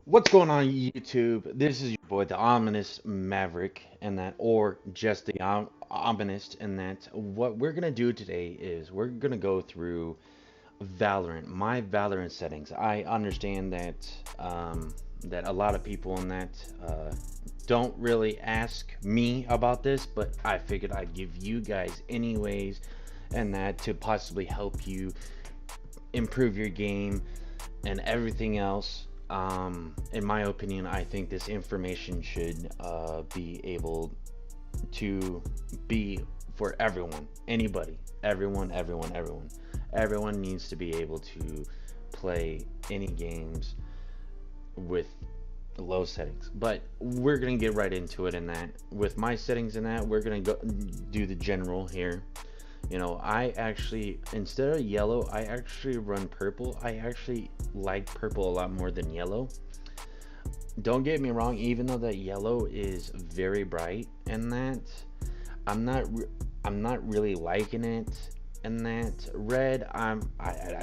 What's going on YouTube? This is your boy, the Ominous Maverick, and that, or just the Ominous, and that. What we're gonna do today is we're gonna go through Valorant, my Valorant settings. I understand that that a lot of people in that don't really ask me about this, but I figured I'd give you guys anyways, and that to possibly help you improve your game and everything else. In my opinion, I think this information should be able to be for everyone, anybody, everyone. Everyone needs to be able to play any games with low settings. But we're gonna get right into it in that. With my settings in that, we're gonna go do the general here. I actually, instead of yellow, I actually run purple. I actually like purple a lot more than yellow. Don't get me wrong, even though that yellow is very bright and that, I'm not I'm not really liking it. And that red, I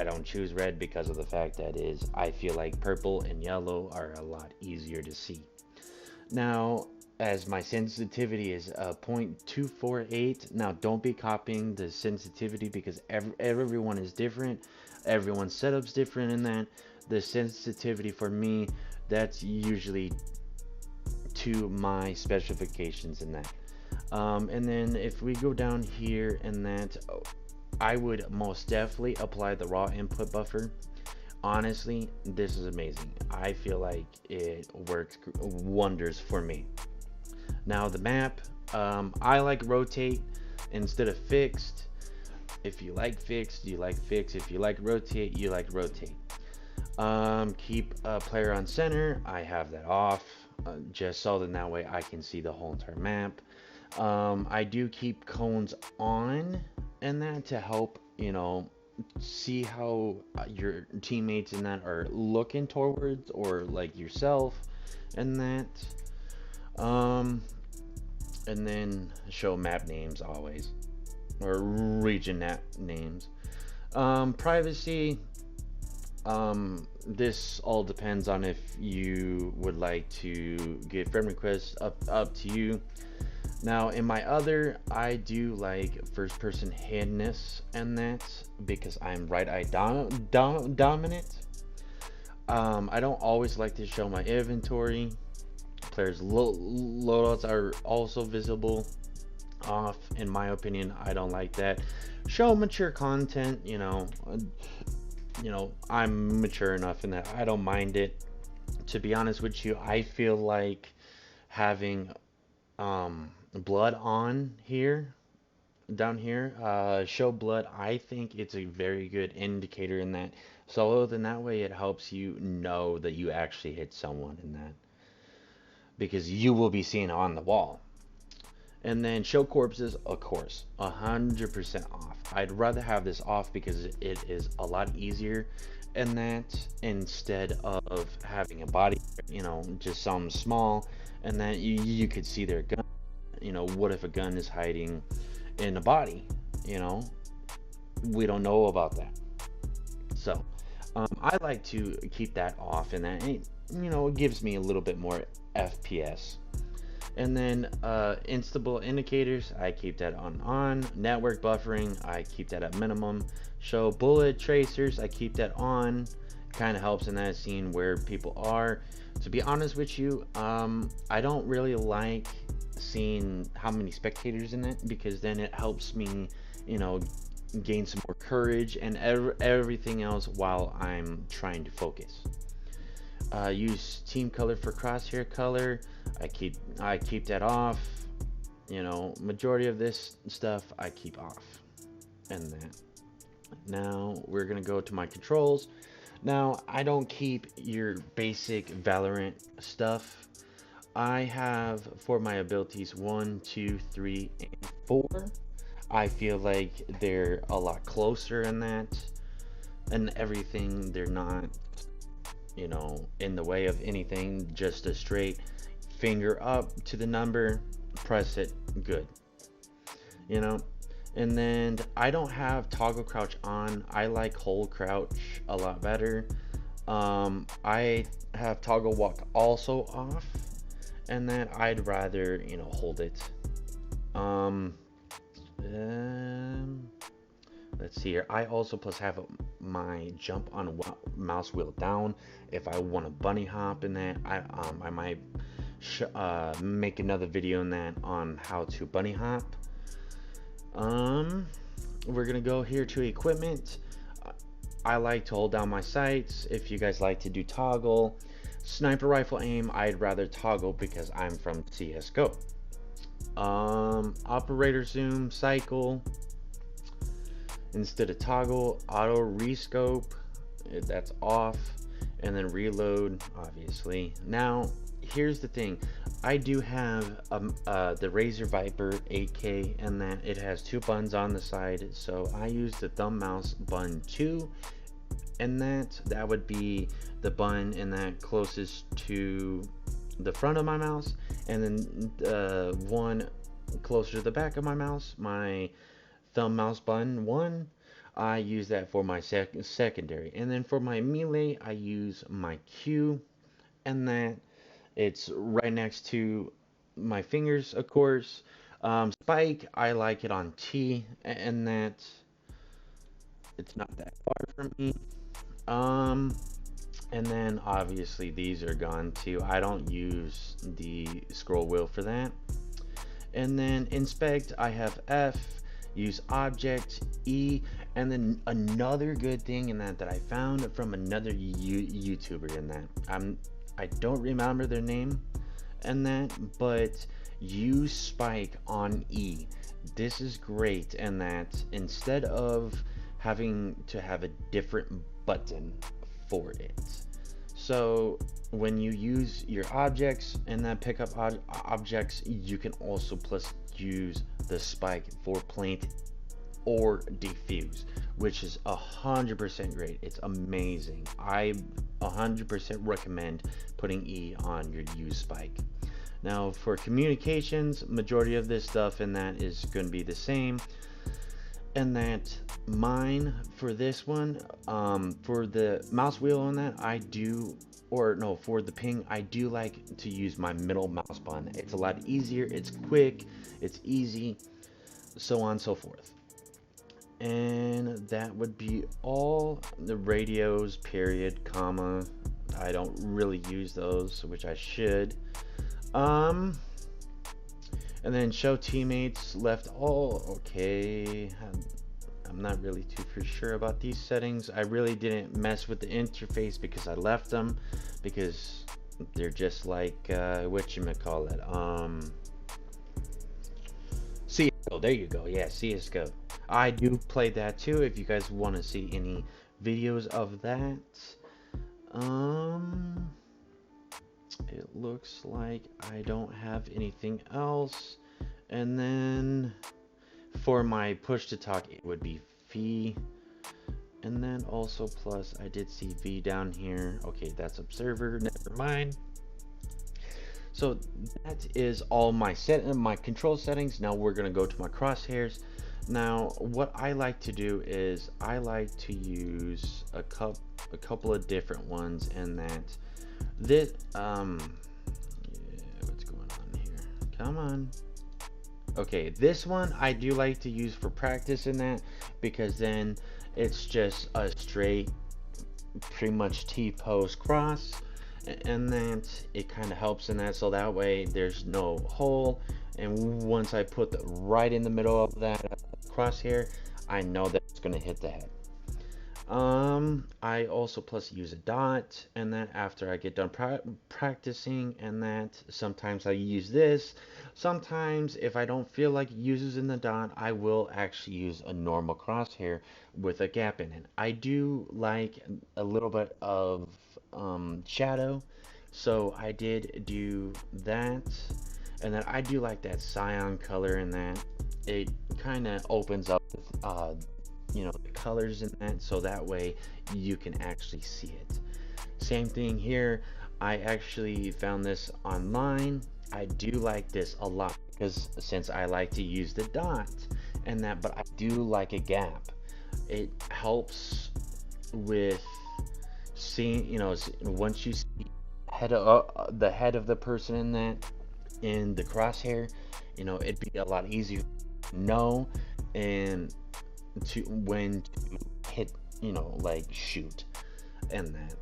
don't choose red because of the fact that is I feel like purple and yellow are a lot easier to see. Now, as my sensitivity is 0.248, now don't be copying the sensitivity because everyone is different. Everyone's setup's different in that. The sensitivity for me, that's usually to my specifications in that. And then if we go down here and that, I would most definitely apply the raw input buffer. Honestly, this is amazing. I feel like it works wonders for me. Now the map, I like rotate instead of fixed. If you like fixed, you like fixed. If you like rotate, you like rotate. Keep a player on center. I have that off, just so that way I can see the whole entire map. I do keep cones on, and that to help, see how your teammates in that are looking towards, or like yourself, and that. Um, and then show map names always, or region names. Privacy. This all depends on if you would like to get friend requests up to you. Now, in my other, I do like first person hidness and that because I'm right eye dominant. I don't always like to show my inventory. Players' loadouts are also visible off. In my opinion, I don't like that. Show mature content, I'm mature enough in that I don't mind it. To be honest with you, I feel like having blood on here, down here, show blood. I think it's a very good indicator in that. So then that way it helps you know that you actually hit someone in that because you will be seen on the wall. And then show corpses, of course, 100% off. I'd rather have this off because it is a lot easier and that instead of having a body, just some small and that you could see their gun. What if a gun is hiding in a body? You know, we don't know about that. So, I like to keep that off and that, it gives me a little bit more FPS. And then instable indicators, I keep that on. Network buffering, I keep that at minimum. Show bullet tracers, I keep that on. Kind of helps in that scene where people are. To be honest with you, I don't really like seeing how many spectators in it because then it helps me, you know, gain some more courage and everything else while I'm trying to focus. Use team color for crosshair color. I keep that off. Majority of this stuff I keep off. And that. Now we're gonna go to my controls. Now I don't keep your basic Valorant stuff. I have for my abilities 1, 2, 3, and 4. I feel like they're a lot closer in that and everything. They're not, in the way of anything, just a straight finger up to the number, press it, good. You know, and then I don't have toggle crouch on. I like hold crouch a lot better. I have toggle walk also off, and then I'd rather, hold it. Um, um, let's see here. I also plus have my jump on mouse wheel down. If I want to bunny hop in that, I might make another video in that on how to bunny hop. We're gonna go here to equipment. I like to hold down my sights. If you guys like to do toggle, sniper rifle aim, I'd rather toggle because I'm from CS:GO. Operator zoom, cycle instead of toggle. Auto rescope, that's off, and then reload, obviously. Now here's the thing, I do have the Razer Viper 8K, and that it has two buttons on the side, so I use the thumb mouse button 2, and that would be the button and that closest to the front of my mouse, and then one closer to the back of my mouse, my thumb mouse button 1, I use that for my secondary, and then for my melee I use my Q, and that it's right next to my fingers, of course. Spike, I like it on T, and that it's not that far from me. And then obviously these are gone too. I don't use the scroll wheel for that. And then inspect, I have F, use object, E, and then another good thing in that I found from another YouTuber in that. I don't remember their name and that, but use spike on E. This is great, and that instead of having to have a different button for it. So when you use your objects and then pick up objects, you can also plus use the spike for plant or defuse, which is 100% great. It's amazing. I 100% recommend putting E on your use spike. Now for communications, majority of this stuff in that is going to be the same, and that mine for this one, for the mouse wheel on that, for the ping, I do like to use my middle mouse button. It's a lot easier, it's quick, it's easy, so on and so forth. And that would be all. The radios, period, comma, I don't really use those, which I should. And then show teammates left all. Okay, I'm not really too sure about these settings. I really didn't mess with the interface because I left them, because they're just like whatchamacallit, CS:GO. There you go. Yeah, CS:GO. I do play that too if you guys want to see any videos of that. It looks like I don't have anything else. And then for my push to talk, it would be V. And then also plus, I did see V down here. Okay, that's observer, never mind. So that is all my control settings. Now we're gonna go to my crosshairs. Now what I like to do is I like to use a couple of different ones, and that this yeah, what's going on here? Come on. Okay, this one I do like to use for practice in that, because then it's just a straight pretty much T-pose cross, and that it kind of helps in that, so that way there's no hole, and once I put the right in the middle of that crosshair, I know that it's going to hit the head. I also plus use a dot, and then after I get done practicing, and that sometimes I use this. Sometimes if I don't feel like using the dot, I will actually use a normal crosshair with a gap in it. I do like a little bit of shadow, so I did do that, and then I do like that cyan color in that. It kind of opens up you know, the colors in that, so that way you can actually see it. Same thing here, I actually found this online. I do like this a lot, because since I like to use the dot and that, but I do like a gap. It helps with, seeing, once you see the head of the person in that, in the crosshair, it'd be a lot easier to know and to when to hit, like shoot, and that,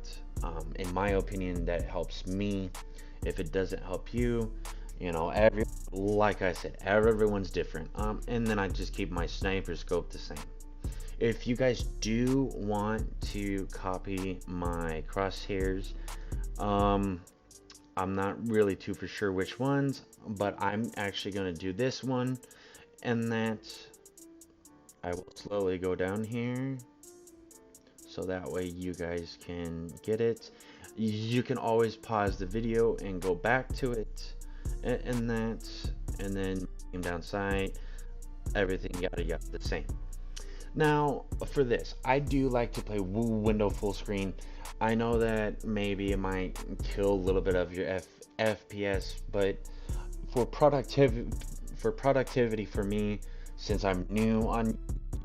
in my opinion, that helps me. If it doesn't help you, every like I said, everyone's different. And then I just keep my sniper scope the same. If you guys do want to copy my crosshairs, um, I'm not really too for sure which ones, but I'm actually going to do this one, and that I will slowly go down here so that way you guys can get it. You can always pause the video and go back to it, and that, and then aim down sight, everything yada yada the same. Now, for this, I do like to play window full screen. I know that maybe it might kill a little bit of your FPS, but for productivity for me, since I'm new on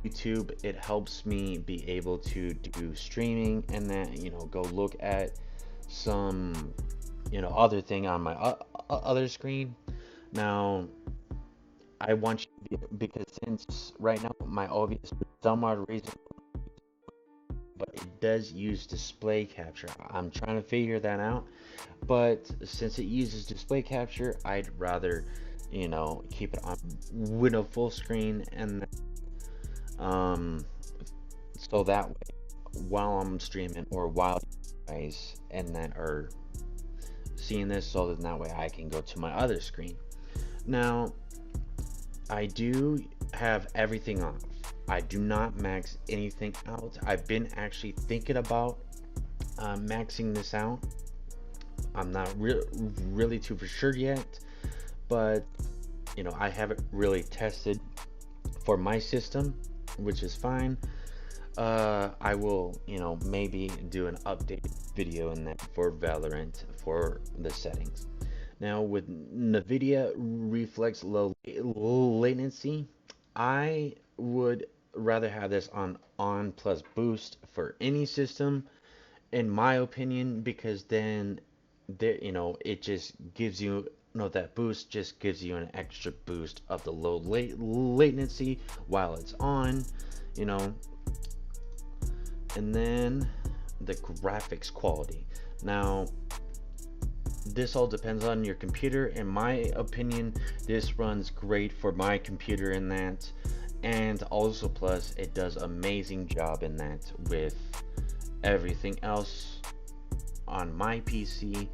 YouTube, it helps me be able to do streaming, and that, go look at some, other thing on my other screen. Now, I want you to, because since right now my OBS for some odd reason, but it does use display capture. I'm trying to figure that out, but since it uses display capture, I'd rather, keep it on window full screen, and so that way, while I'm streaming or while you guys and that are seeing this, so that way I can go to my other screen. Now, I do have everything off. I do not max anything out. I've been actually thinking about maxing this out. I'm not really too for sure yet, but I haven't really tested for my system, which is fine. I will, maybe do an update video in that for Valorant for the settings. Now, with nvidia reflex low latency, I would rather have this on plus boost for any system, in my opinion, because then there, it just gives you, that boost just gives you an extra boost of the low latency while it's on, and then the graphics quality. Now, this all depends on your computer. In my opinion, this runs great for my computer in that, and also plus it does amazing job in that with everything else on my PC.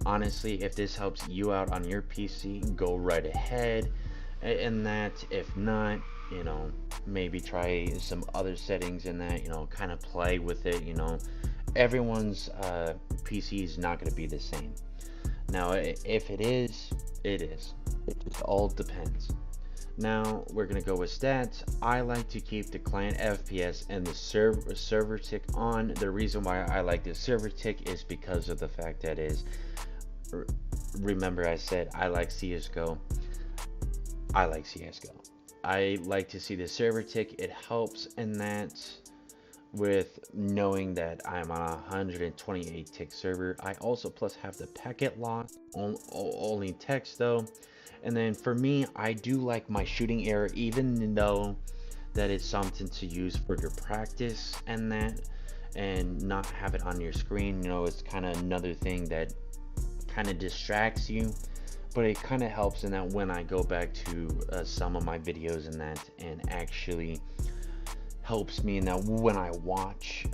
Honestly, if this helps you out on your PC, go right ahead. And that, if not, maybe try some other settings in that, kind of play with it. Everyone's PC is not going to be the same. Now, if it is, it is. It just all depends. Now, we're going to go with stats. I like to keep the client FPS and the server tick on. The reason why I like the server tick is because of the fact that remember I said I like CSGO. I like CSGO. I like to see the server tick. It helps in that, with knowing that I'm on a 128 tick server. I also plus have the packet loss, only text though. And then for me, I do like my shooting error, even though that is something to use for your practice and that, and not have it on your screen. It's kind of another thing that kind of distracts you, but it kind of helps in that when I go back to some of my videos and that, and actually helps me in that when I watch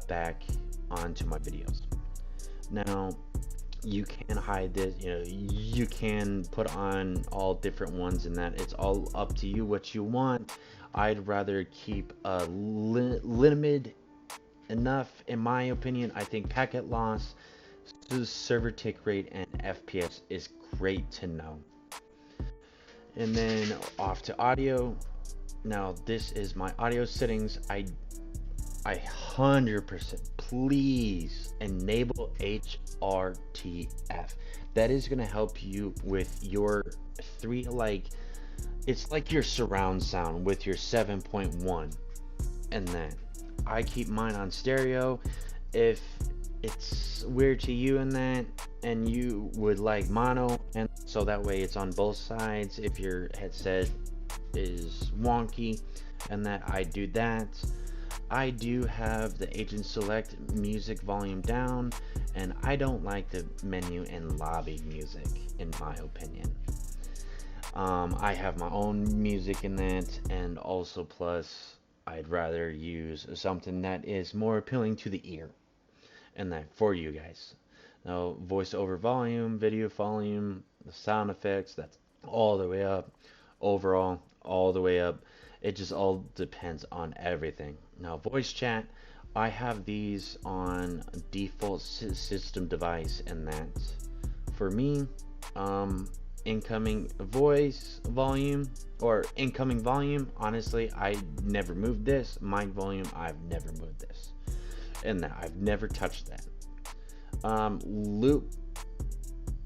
back onto my videos. Now, you can hide this, you can put on all different ones, and that it's all up to you what you want. I'd rather keep a limited enough, in my opinion. I think packet loss, server tick rate, and FPS is great to know. And then off to audio. Now, this is my audio settings. I 100% please enable hrtf. That is going to help you with your it's like your surround sound with your 7.1. And then I keep mine on stereo. If it's weird to you in that, and you would like mono, and so that way it's on both sides if your headset is wonky, and that I do that. I do have the agent select music volume down, and I don't like the menu and lobby music, in my opinion. I have my own music in that, and also plus, I'd rather use something that is more appealing to the ear, and that for you guys. Now, voice over volume, video volume, the sound effects, that's all the way up. Overall, all the way up. It just all depends on everything. Now, voice chat, I have these on default system device, and that for me, um, incoming voice volume or incoming volume, honestly, I never moved this. Mic volume, I've never moved this, and that I've never touched that. Loop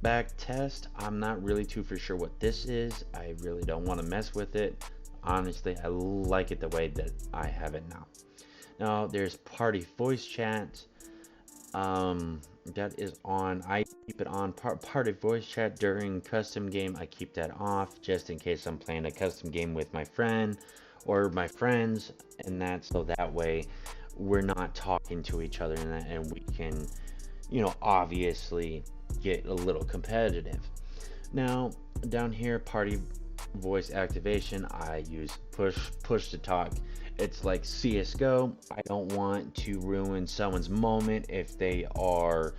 back test, I'm not really too for sure what this is. I really don't want to mess with it. Honestly, I like it the way that I have it now. Now there's party voice chat. That is on. I keep it on. Party voice chat during custom game, I keep that off just in case I'm playing a custom game with my friend or my friends, and that so that way we're not talking to each other, and we can, obviously get a little competitive. Now, down here, party voice activation, I use push to talk. It's like CS:GO. I don't want to ruin someone's moment if they are,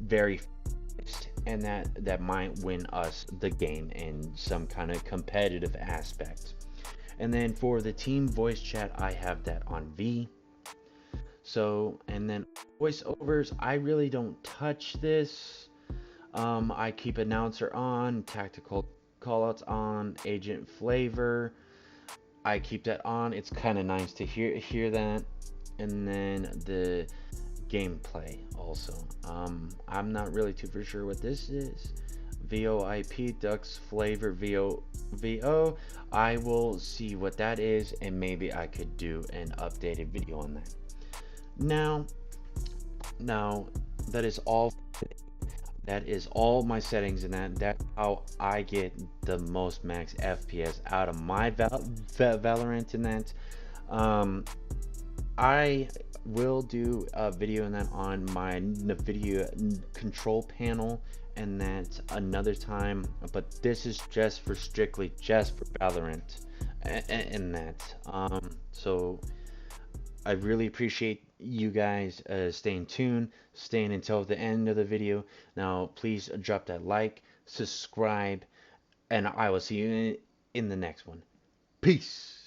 very focused, and that might win us the game in some kind of competitive aspect. And then for the team voice chat, I have that on V. So, and then voiceovers, I really don't touch this. I keep announcer on, tactical callouts on, agent flavor. I keep that on. It's kind of nice to hear that. And then the gameplay also. I'm not really too for sure what this is. VoIP Ducks Flavor VO. I will see what that is, and maybe I could do an updated video on that. Now that is all. That is all my settings, and that's how I get the most max FPS out of my Valorant in that. I will do a video in that on my nvidia control panel, and that another time, but this is just for strictly just for Valorant, and that. So I really appreciate you guys staying tuned, staying until the end of the video. Now, please drop that like, subscribe, and I will see you in the next one. Peace.